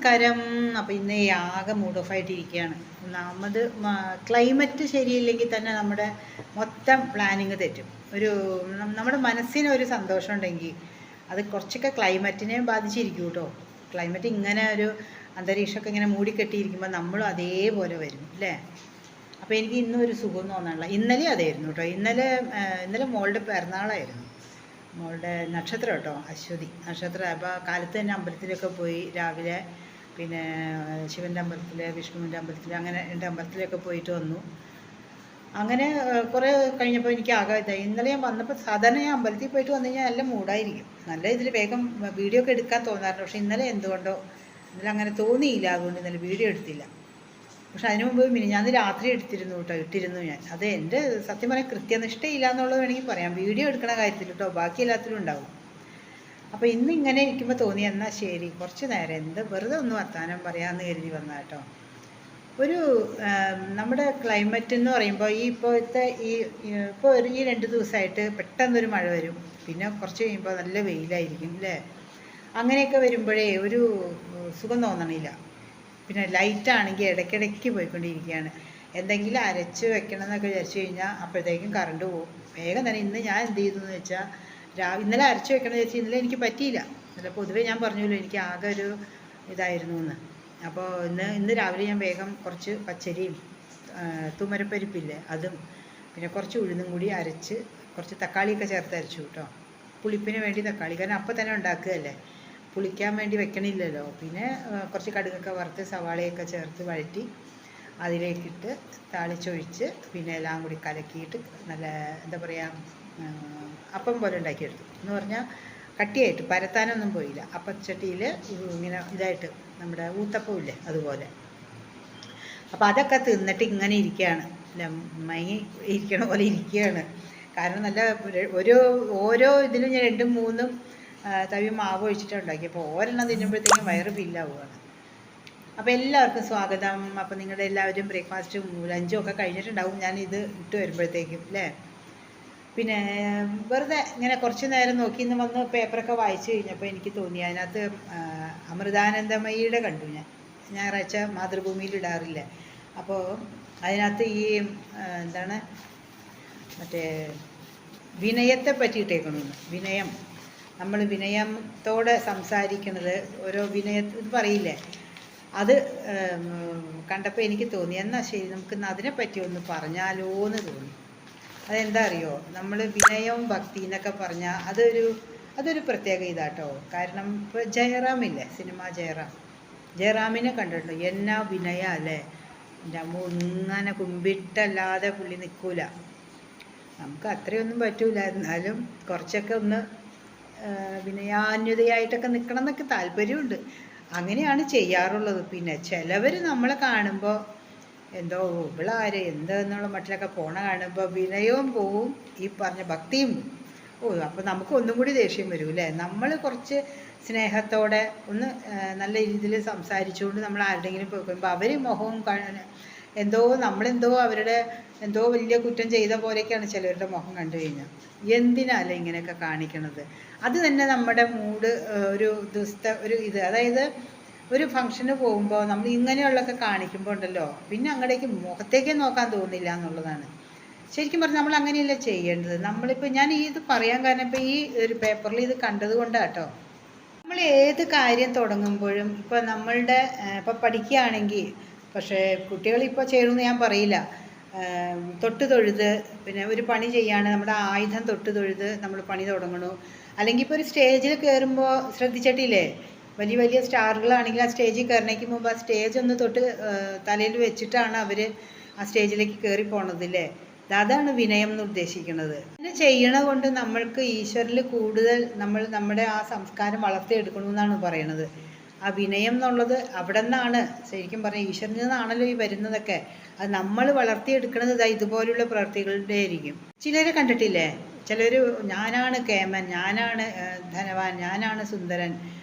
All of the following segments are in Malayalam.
നമസ്കാരം. അപ്പോൾ ഇന്ന് ആകെ മൂഡ് ഓഫ് ആയിട്ടിരിക്കുകയാണ്. ഒന്നാമത് ക്ലൈമറ്റ് ശരിയില്ലെങ്കിൽ തന്നെ നമ്മുടെ മൊത്തം പ്ലാനിങ് തെറ്റും. നമ്മുടെ മനസ്സിനൊരു സന്തോഷം ഉണ്ടെങ്കിൽ അത് കുറച്ചൊക്കെ ക്ലൈമറ്റിനെ ബാധിച്ചിരിക്കും കേട്ടോ. ക്ലൈമറ്റ് ഇങ്ങനെ ഒരു അന്തരീക്ഷമൊക്കെ ഇങ്ങനെ മൂടിക്കെട്ടിയിരിക്കുമ്പോൾ നമ്മളും അതേപോലെ വരും അല്ലേ. അപ്പോൾ എനിക്ക് ഇന്നും ഒരു സുഖം തോന്നാനുള്ള. ഇന്നലെ അതായിരുന്നു കേട്ടോ. ഇന്നലെ മോളുടെ പിറന്നാളായിരുന്നു. മോളുടെ നക്ഷത്രം കേട്ടോ, അശ്വതി നക്ഷത്രം. അപ്പോൾ കാലത്ത് തന്നെ അമ്പലത്തിലൊക്കെ പോയി രാവിലെ. പിന്നെ ശിവൻ്റെ അമ്പലത്തിൽ, വിഷ്ണുവിൻ്റെ അമ്പലത്തിൽ, അങ്ങനെ എൻ്റെ അമ്പലത്തിലൊക്കെ പോയിട്ട് വന്നു. അങ്ങനെ കുറേ കഴിഞ്ഞപ്പോൾ എനിക്ക് ആകെ ഇതായി. ഇന്നലെ ഞാൻ വന്നപ്പോൾ സാധാരണ ഞാൻ അമ്പലത്തിൽ പോയിട്ട് വന്നു കഴിഞ്ഞാൽ നല്ല മൂടായിരിക്കും, നല്ല ഇതിൽ വേഗം വീഡിയോ ഒക്കെ എടുക്കാൻ തോന്നാറുണ്ട്. പക്ഷേ ഇന്നലെ എന്തുകൊണ്ടോ ഇന്നലെ അങ്ങനെ തോന്നിയില്ല, അതുകൊണ്ട് ഇന്നലെ വീഡിയോ എടുത്തില്ല. പക്ഷെ അതിനു മുമ്പ് ഞാൻ രാത്രി ഇട്ടിരുന്നു ഞാൻ. അത് എൻ്റെ സത്യം പറയാൻ കൃത്യനിഷ്ഠയില്ല എന്നുള്ളത് വേണമെങ്കിൽ പറയാം, വീഡിയോ എടുക്കണ കാര്യത്തിൽ കേട്ടോ. ബാക്കി എല്ലാത്തിലും ഉണ്ടാവും. അപ്പോൾ ഇന്ന് ഇങ്ങനെ ഇരിക്കുമ്പോൾ തോന്നി എന്നാൽ ശരി കുറച്ച് നേരം വെറുതെ ഒന്ന് വർത്താനം പറയാമെന്ന് കരുതി വന്ന കേട്ടോ. നമ്മുടെ ക്ലൈമറ്റ് എന്ന് പറയുമ്പോൾ ഇപ്പോഴത്തെ ഇപ്പോൾ ഈ 2 ദിവസമായിട്ട് പെട്ടെന്നൊരു മഴ വരും, പിന്നെ കുറച്ച് കഴിയുമ്പോൾ നല്ല വെയിലായിരിക്കും അല്ലേ. അങ്ങനെയൊക്കെ വരുമ്പോഴേ ഒരു സുഖം തോന്നണില്ല. പിന്നെ ലൈറ്റാണെങ്കിൽ ഇടയ്ക്കിടയ്ക്ക് പോയിക്കൊണ്ടിരിക്കുകയാണ്. എന്തെങ്കിലും അരച്ച് വെക്കണം എന്നൊക്കെ വിചാരിച്ചു കഴിഞ്ഞാൽ അപ്പോഴത്തേക്കും കറണ്ട് പോകും വേഗം തന്നെ. ഇന്ന് ഞാൻ എന്ത് ചെയ്തു എന്ന് വെച്ചാൽ ഇന്നലെ അരച്ച് വെക്കണം എന്ന് വെച്ചാൽ ഇന്നലെ എനിക്ക് പറ്റിയില്ല. ഇന്നലെ പൊതുവേ ഞാൻ പറഞ്ഞല്ലോ എനിക്ക് ആകെ ഒരു ഇതായിരുന്നു എന്ന്. അപ്പോൾ ഇന്ന് രാവിലെ ഞാൻ വേഗം കുറച്ച് പച്ചരിയും തുമരപ്പരിപ്പില്ലേ അതും പിന്നെ കുറച്ച് ഉഴുന്നും കൂടി അരച്ച് കുറച്ച് തക്കാളിയൊക്കെ ചേർത്ത് അരച്ചു കേട്ടോ. പുളിപ്പിന് വേണ്ടി തക്കാളി, കാരണം അപ്പം തന്നെ ഉണ്ടാക്കുകയല്ലേ, പുളിക്കാൻ വേണ്ടി വെക്കണില്ലല്ലോ. പിന്നെ കുറച്ച് കടുകൊക്കെ വറുത്ത് സവാളയൊക്കെ ചേർത്ത് വഴറ്റി അതിലേക്കിട്ട് താളിച്ചൊഴിച്ച് പിന്നെ എല്ലാം കൂടി കലക്കിയിട്ട് നല്ല എന്താ പറയുക അപ്പം പോലെ ഉണ്ടാക്കിയെടുത്തു. എന്ന് പറഞ്ഞാൽ കട്ടിയായിട്ട് പരത്താനൊന്നും പോയില്ല. അപ്പച്ചട്ടിയിൽ ഇങ്ങനെ ഇതായിട്ട് നമ്മുടെ ഊത്തപ്പം ഇല്ലേ അതുപോലെ. അപ്പോൾ അതൊക്കെ തിന്നിട്ട് ഇങ്ങനെ ഇരിക്കുകയാണ്, മയങ്ങി ഇരിക്കണ പോലെ ഇരിക്കുകയാണ്. കാരണം നല്ല ഓരോ ഇതിലും ഞാൻ 2-3 തവി മാവ് ഒഴിച്ചിട്ടാണ് ഉണ്ടാക്കി. അപ്പോൾ ഒരെണ്ണം തിന്നുമ്പോഴത്തേക്കും വയറ് ഫില്ലാവുകയാണ്. അപ്പോൾ എല്ലാവർക്കും സ്വാഗതം. അപ്പോൾ നിങ്ങളുടെ എല്ലാവരും ബ്രേക്ക്ഫാസ്റ്റും ലഞ്ചും ഒക്കെ കഴിഞ്ഞിട്ടുണ്ടാവും ഞാൻ ഇത് ഇട്ട് വരുമ്പോഴത്തേക്കും അല്ലേ. പിന്നെ വെറുതെ ഇങ്ങനെ കുറച്ച് നേരം നോക്കി ഇന്ന് വന്ന് പേപ്പറൊക്കെ വായിച്ചു കഴിഞ്ഞപ്പോൾ എനിക്ക് തോന്നി അതിനകത്ത് അമൃതാനന്ദമയിയുടെ കണ്ടു ഞാൻ. ഞായറാഴ്ച മാതൃഭൂമിയിൽ ഇടാറില്ല. അപ്പോൾ അതിനകത്ത് എന്താണ് മറ്റേ വിനയത്തെ പറ്റിയിട്ടേക്കണമെന്ന്. വിനയം, നമ്മൾ വിനയത്തോടെ സംസാരിക്കുന്നത്, ഓരോ ഇത് പറയില്ലേ, അത് കണ്ടപ്പോൾ എനിക്ക് തോന്നി എന്നാൽ ശരി നമുക്കിന്ന് അതിനെപ്പറ്റി ഒന്ന് പറഞ്ഞാലോ എന്ന് തോന്നി. അതെന്താ അറിയോ, നമ്മൾ വിനയവും ഭക്തി എന്നൊക്കെ പറഞ്ഞാൽ അതൊരു പ്രത്യേക ഇതാട്ടോ. കാരണം ഇപ്പോൾ ജയറാമില്ലേ, സിനിമ ജയറാമിനെ കണ്ടിട്ടുണ്ടോ, എന്നാ വിനയ അല്ലേ. എൻ്റെ അമ്മ ഇങ്ങനെ കുമ്പിട്ടല്ലാതെ പുള്ളി നിൽക്കൂല. നമുക്ക് അത്രയൊന്നും പറ്റൂല, എന്നാലും കുറച്ചൊക്കെ ഒന്ന് വിനയാന്യതയായിട്ടൊക്കെ നിൽക്കണം എന്നൊക്കെ താല്പര്യമുണ്ട്. അങ്ങനെയാണ് ചെയ്യാറുള്ളത്. പിന്നെ ചിലവർ നമ്മളെ കാണുമ്പോൾ എന്തോ ഇവളാര് എന്തെന്നുള്ള മട്ടിലൊക്കെ പോണ കാണുമ്പോൾ വിനയവും പോവും, ഈ പറഞ്ഞ ഭക്തിയും പോവും. അപ്പോൾ നമുക്ക് ഒന്നും കൂടി ദേഷ്യം വരും അല്ലേ. നമ്മൾ കുറച്ച് സ്നേഹത്തോടെ ഒന്ന് നല്ല രീതിയിൽ സംസാരിച്ചുകൊണ്ട് നമ്മൾ ആരുടെയെങ്കിലും പോകുമ്പോൾ അവർ മുഖവും നമ്മളെന്തോ അവരുടെ എന്തോ വലിയ കുറ്റം ചെയ്ത പോലെയൊക്കെയാണ് ചിലവരുടെ മുഖം കണ്ടു കഴിഞ്ഞാൽ. എന്തിനല്ലേ ഇങ്ങനെയൊക്കെ കാണിക്കണത്? അത് തന്നെ നമ്മുടെ മൂഡ് ഒരു ദിവസത്തെ അതായത് ഒരു ഫംഗ്ഷന് പോകുമ്പോൾ നമ്മൾ ഇങ്ങനെയുള്ളതൊക്കെ കാണിക്കുമ്പോൾ ഉണ്ടല്ലോ, പിന്നെ അങ്ങടേക്ക് മുഖത്തേക്കേ നോക്കാൻ തോന്നില്ല എന്നുള്ളതാണ്. ശരിക്കും പറഞ്ഞാൽ നമ്മൾ അങ്ങനെയല്ല ചെയ്യേണ്ടത്. നമ്മളിപ്പോൾ ഞാൻ ഇത് പറയാൻ കാരണം ഇപ്പോൾ ഈ ഒരു പേപ്പറിൽ ഇത് കണ്ടത് കൊണ്ടാണ് കേട്ടോ. നമ്മൾ ഏത് കാര്യം തുടങ്ങുമ്പോഴും ഇപ്പോൾ നമ്മളുടെ ഇപ്പോൾ പഠിക്കുകയാണെങ്കിൽ, പക്ഷേ കുട്ടികളിപ്പോൾ ചെയ്യണമെന്ന് ഞാൻ പറയില്ല, തൊട്ട് തൊഴുത് പിന്നെ ഒരു പണി ചെയ്യാണ്, നമ്മുടെ ആയുധം തൊട്ട് തൊഴുത് നമ്മൾ പണി തുടങ്ങണു. അല്ലെങ്കിൽ ഇപ്പോൾ ഒരു സ്റ്റേജിൽ കയറുമ്പോൾ ശ്രദ്ധിച്ചിട്ടില്ലേ, വലിയ സ്റ്റാറുകളാണെങ്കിൽ ആ സ്റ്റേജിൽ കയറണേക്ക് മുമ്പ് ആ സ്റ്റേജ് ഒന്ന് തൊട്ട് തലയിൽ വെച്ചിട്ടാണ് അവർ ആ സ്റ്റേജിലേക്ക് കയറി പോണതില്ലേ. അതാണ് വിനയം എന്ന് ഉദ്ദേശിക്കുന്നത്. അങ്ങനെ ചെയ്യണ കൊണ്ട് നമ്മൾക്ക് ഈശ്വരനിൽ കൂടുതൽ നമ്മുടെ ആ സംസ്കാരം വളർത്തിയെടുക്കണമെന്നാണ് പറയണത്. ആ വിനയം എന്നുള്ളത് അവിടെ നിന്നാണ് ശരിക്കും പറഞ്ഞാൽ, ഈശ്വരനിൽ നിന്നാണല്ലോ ഈ വരുന്നതൊക്കെ. അത് നമ്മൾ വളർത്തിയെടുക്കുന്നത് ഇതുപോലുള്ള പ്രവൃത്തികളുടെ ആയിരിക്കും. ചിലരെ കണ്ടിട്ടില്ലേ, ചിലർ ഞാനാണ് കേമൻ, ഞാനാണ് ധനവാൻ, ഞാനാണ് സുന്ദരൻ,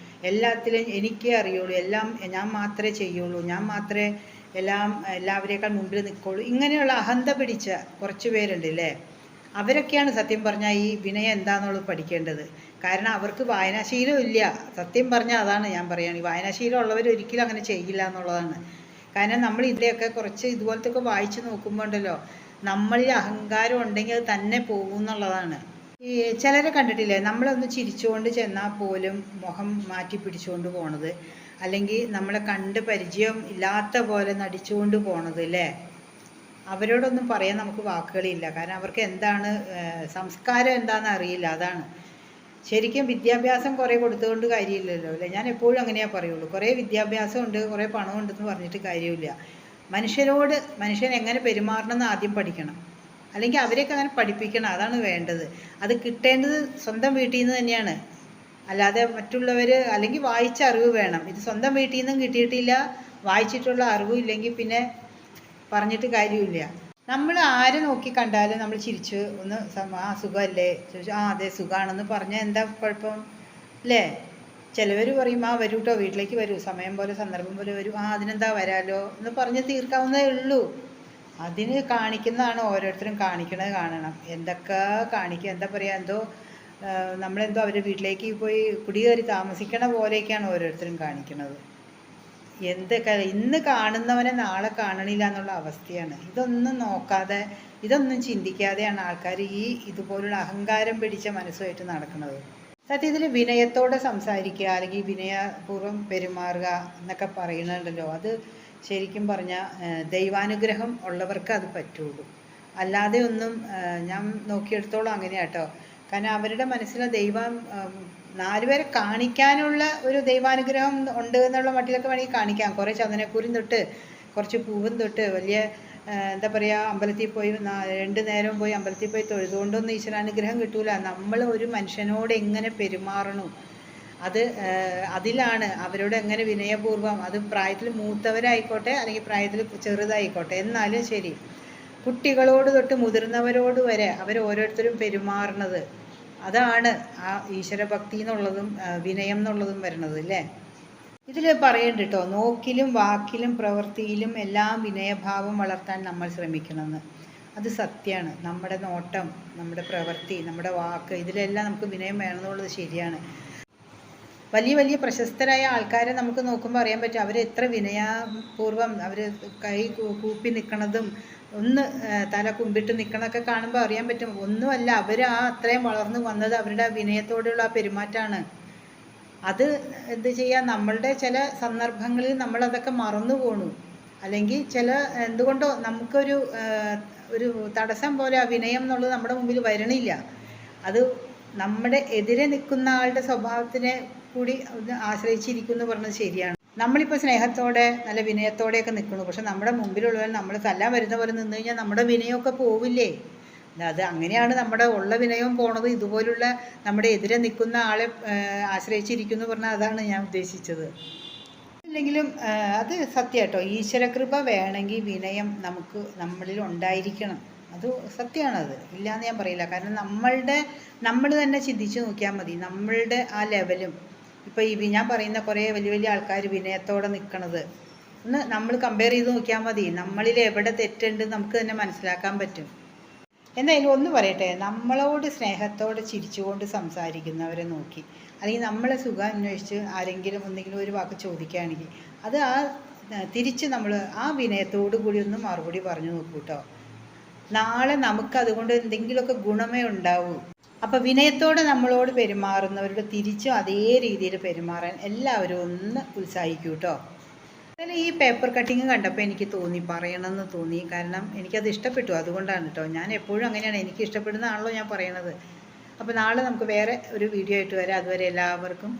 എല്ലാത്തിലും എനിക്കേ അറിയുള്ളൂ, എല്ലാം ഞാൻ മാത്രമേ ചെയ്യുള്ളൂ, ഞാൻ മാത്രമേ എല്ലാവരേക്കാൾ മുമ്പിൽ നിൽക്കുള്ളൂ, ഇങ്ങനെയുള്ള അഹന്ത പിടിച്ച കുറച്ച് പേരുണ്ട് അല്ലേ. അവരൊക്കെയാണ് സത്യം പറഞ്ഞാൽ ഈ വിനയം എന്താണെന്നുള്ളത് പഠിക്കേണ്ടത്. കാരണം അവർക്ക് വായനാശീലം ഇല്ല. സത്യം പറഞ്ഞാൽ അതാണ് ഞാൻ പറയുകയാണ്. വായനാശീലം ഉള്ളവർ ഒരിക്കലും അങ്ങനെ ചെയ്യില്ല എന്നുള്ളതാണ്. കാരണം നമ്മൾ ഇതിലെയൊക്കെ കുറച്ച് ഇതുപോലത്തെ ഒക്കെ വായിച്ച് നോക്കുമ്പോൾ ഉണ്ടല്ലോ, നമ്മളിൽ അഹങ്കാരം ഉണ്ടെങ്കിൽ അത് തന്നെ പോകും എന്നുള്ളതാണ്. ഈ ചിലരെ കണ്ടിട്ടില്ലേ, നമ്മളൊന്ന് ചിരിച്ചുകൊണ്ട് ചെന്നാൽ പോലും മുഖം മാറ്റി പിടിച്ചുകൊണ്ട് പോണത്, അല്ലെങ്കിൽ നമ്മളെ കണ്ട് പരിചയം ഇല്ലാത്ത പോലെ നടിച്ചുകൊണ്ട് പോണത് അല്ലേ. അവരോടൊന്നും പറയാൻ നമുക്ക് വാക്കുകളില്ല. കാരണം അവർക്ക് എന്താണ് സംസ്കാരം എന്താണെന്ന് അറിയില്ല. അതാണ് ശരിക്കും. വിദ്യാഭ്യാസം കുറേ കൊടുത്തുകൊണ്ട് കാര്യമില്ലല്ലോ അല്ലേ. ഞാൻ എപ്പോഴും അങ്ങനെയാ പറയുള്ളൂ. കുറേ വിദ്യാഭ്യാസം ഉണ്ട്, കുറേ പണം ഉണ്ടെന്ന് പറഞ്ഞിട്ട് കാര്യമില്ല. മനുഷ്യൻ എങ്ങനെ പെരുമാറണം എന്ന് ആദ്യം പഠിക്കണം, അല്ലെങ്കിൽ അവരെയൊക്കെ അങ്ങനെ പഠിപ്പിക്കണം. അതാണ് വേണ്ടത്. അത് കിട്ടേണ്ടത് സ്വന്തം വീട്ടിൽ നിന്ന് തന്നെയാണ്. അല്ലാതെ മറ്റുള്ളവർ, അല്ലെങ്കിൽ വായിച്ച അറിവ് വേണം. ഇത് സ്വന്തം വീട്ടിൽ നിന്നും കിട്ടിയിട്ടില്ല, വായിച്ചിട്ടുള്ള അറിവും ഇല്ലെങ്കിൽ പിന്നെ പറഞ്ഞിട്ട് കാര്യമില്ല. നമ്മൾ ആരെ നോക്കി കണ്ടാലും നമ്മൾ ചിരിച്ച് ഒന്ന് ആ സുഖമല്ലേ ചോദിച്ചു, ആ അതെ സുഖമാണെന്ന് പറഞ്ഞാൽ എന്താ കുഴപ്പം അല്ലേ. ചിലവർ പറയും ആ വരൂ കേട്ടോ, വീട്ടിലേക്ക് വരൂ, സമയം പോലെ സന്ദർഭം പോലെ വരൂ, ആ അതിനെന്താ വരാലോ എന്ന് പറഞ്ഞ് തീർക്കാവുന്നതേ ഉള്ളൂ. അതിന് കാണിക്കുന്നതാണ് ഓരോരുത്തരും കാണിക്കണത് കാണണം. എന്തൊക്കെ കാണിക്കുക, എന്താ പറയുക, എന്തോ നമ്മളെന്തോ അവരുടെ വീട്ടിലേക്ക് പോയി കുടികയറി താമസിക്കണ പോലെയൊക്കെയാണ് ഓരോരുത്തരും കാണിക്കുന്നത്. എന്തൊക്കെ ഇന്ന് കാണുന്നവനെ നാളെ കാണണില്ല എന്നുള്ള അവസ്ഥയാണ്. ഇതൊന്നും നോക്കാതെ, ഇതൊന്നും ചിന്തിക്കാതെയാണ് ആൾക്കാർ ഇതുപോലുള്ള അഹങ്കാരം പിടിച്ച മനസ്സുമായിട്ട് നടക്കുന്നത്. സത്യത്തിൽ വിനയത്തോടെ സംസാരിക്കുക, അല്ലെങ്കിൽ വിനയപൂർവ്വം പെരുമാറുക എന്നൊക്കെ പറയുന്നുണ്ടല്ലോ, അത് ശരിക്കും പറഞ്ഞാൽ ദൈവാനുഗ്രഹം ഉള്ളവർക്ക് അത് പറ്റുള്ളൂ. അല്ലാതെ ഒന്നും ഞാൻ നോക്കിയെടുത്തോളം അങ്ങനെയാട്ടോ. കാരണം അവരുടെ മനസ്സിലെ ദൈവം നാലുപേരെ കാണിക്കാനുള്ള ഒരു ദൈവാനുഗ്രഹം ഉണ്ട് എന്നുള്ള മട്ടിലൊക്കെ വേണമെങ്കിൽ കാണിക്കാം. കുറേ ചന്ദനക്കൂരും തൊട്ട് കുറച്ച് പൂവും തൊട്ട് വലിയ എന്താ പറയുക, അമ്പലത്തിൽ പോയി 2 നേരവും പോയി അമ്പലത്തിൽ പോയി തൊഴുതുകൊണ്ടൊന്നും ഈശ്വരാനുഗ്രഹം കിട്ടൂല. നമ്മൾ ഒരു മനുഷ്യനോട് എങ്ങനെ പെരുമാറണു, അതിലാണ് അവരോട് എങ്ങനെ വിനയപൂർവ്വം, അത് പ്രായത്തിൽ മൂത്തവരായിക്കോട്ടെ അല്ലെങ്കിൽ പ്രായത്തിൽ ചെറുതായിക്കോട്ടെ, എന്നാലും ശരി, കുട്ടികളോട് തൊട്ട് മുതിർന്നവരോട് വരെ അവർ ഓരോരുത്തരും പെരുമാറുന്നത്, അതാണ് ആ ഈശ്വരഭക്തി എന്നുള്ളതും വിനയം എന്നുള്ളതും വരുന്നത് അല്ലേ. ഇതിൽ പറയുന്നുണ്ട് കേട്ടോ, നോക്കിലും വാക്കിലും പ്രവൃത്തിയിലും എല്ലാം വിനയഭാവം വളർത്താൻ നമ്മൾ ശ്രമിക്കണമെന്ന്. അത് സത്യമാണ്. നമ്മുടെ നോട്ടം, നമ്മുടെ പ്രവൃത്തി, നമ്മുടെ വാക്ക്, ഇതിലെല്ലാം നമുക്ക് വിനയം വേണമെന്നുള്ളത് ശരിയാണ്. വലിയ വലിയ പ്രശസ്തരായ ആൾക്കാരെ നമുക്ക് നോക്കുമ്പോൾ അറിയാൻ പറ്റും അവർ എത്ര വിനയപൂർവ്വം അവർ കൈ കൂപ്പി നിൽക്കണതും ഒന്ന് തല കുമ്പിട്ട് നിൽക്കണതൊക്കെ കാണുമ്പോൾ അറിയാൻ പറ്റും. ഒന്നുമല്ല, അവർ അത്രയും വളർന്നു വന്നത് അവരുടെ വിനയത്തോടെയുള്ള ആ പെരുമാറ്റമാണ്. അത് എന്ത് ചെയ്യുക, നമ്മളുടെ ചില സന്ദർഭങ്ങളിൽ നമ്മളതൊക്കെ മറന്നു പോണു, അല്ലെങ്കിൽ എന്തുകൊണ്ടോ നമുക്കൊരു തടസ്സം പോലെ ആ വിനയം എന്നുള്ളത് നമ്മുടെ മുമ്പിൽ വരണില്ല. അത് നമ്മുടെ എതിരെ നിൽക്കുന്ന ആളുടെ സ്വഭാവത്തിനെ കൂടി ആശ്രയിച്ചിരിക്കും എന്ന് പറഞ്ഞത് ശരിയാണ്. നമ്മളിപ്പോൾ സ്നേഹത്തോടെ നല്ല വിനയത്തോടെയൊക്കെ നിൽക്കുന്നു, പക്ഷെ നമ്മുടെ മുമ്പിലുള്ളവർ നമ്മൾ തല്ലാൻ വരുന്ന പോലെ നിന്ന് കഴിഞ്ഞാൽ നമ്മുടെ വിനയമൊക്കെ പോവില്ലേ. അത് അങ്ങനെയാണ് നമ്മുടെ ഉള്ള വിനയവും പോണത്. ഇതുപോലുള്ള നമ്മുടെ എതിരെ നിൽക്കുന്ന ആളെ ആശ്രയിച്ചിരിക്കുന്നു പറഞ്ഞാൽ അതാണ് ഞാൻ ഉദ്ദേശിച്ചത്. ഇല്ലെങ്കിലും അത് സത്യം കേട്ടോ. ഈശ്വരകൃപ വേണമെങ്കിൽ വിനയം നമ്മളിൽ ഉണ്ടായിരിക്കണം. അത് സത്യമാണത്, ഇല്ലയെന്ന് ഞാൻ പറയില്ല. കാരണം നമ്മൾ തന്നെ ചിന്തിച്ച് നോക്കിയാൽ മതി. നമ്മളുടെ ആ ലെവലും ഇപ്പോൾ ഞാൻ പറയുന്ന കുറേ വലിയ വലിയ ആൾക്കാർ വിനയത്തോടെ നിൽക്കണത് ഒന്ന് നമ്മൾ കമ്പയർ ചെയ്ത് നോക്കിയാൽ മതി. നമ്മളിൽ എവിടെ തെറ്റുണ്ട് നമുക്ക് തന്നെ മനസ്സിലാക്കാൻ പറ്റും. എന്തായാലും ഒന്ന് പറയട്ടെ, നമ്മളോട് സ്നേഹത്തോടെ ചിരിച്ചുകൊണ്ട് സംസാരിക്കുന്നവരെ നോക്കി, അല്ലെങ്കിൽ നമ്മളെ സുഖം അന്വേഷിച്ച് ആരെങ്കിലും എന്തെങ്കിലും ഒരു വാക്ക് ചോദിക്കുകയാണെങ്കിൽ അത് തിരിച്ച് നമ്മൾ ആ വിനയത്തോടു കൂടി ഒന്ന് മറുപടി പറഞ്ഞു നോക്കൂ കേട്ടോ. നാളെ നമുക്കതുകൊണ്ട് എന്തെങ്കിലുമൊക്കെ ഗുണമേ ഉണ്ടാവൂ. അപ്പോൾ വിനയത്തോടെ നമ്മളോട് പെരുമാറുന്നവരുടെ തിരിച്ചും അതേ രീതിയിൽ പെരുമാറാൻ എല്ലാവരും ഒന്ന് ഉത്സാഹിക്കൂ കേട്ടോ. എന്നാലും ഈ പേപ്പർ കട്ടിങ് കണ്ടപ്പോൾ എനിക്ക് പറയണമെന്ന് തോന്നി. കാരണം എനിക്കത് ഇഷ്ടപ്പെട്ടു, അതുകൊണ്ടാണ് കേട്ടോ. ഞാൻ എപ്പോഴും അങ്ങനെയാണ്, എനിക്ക് ഇഷ്ടപ്പെടുന്നതാണല്ലോ ഞാൻ പറയണത്. അപ്പോൾ നാളെ നമുക്ക് വേറെ ഒരു വീഡിയോ ആയിട്ട് വരാം. അതുവരെ എല്ലാവർക്കും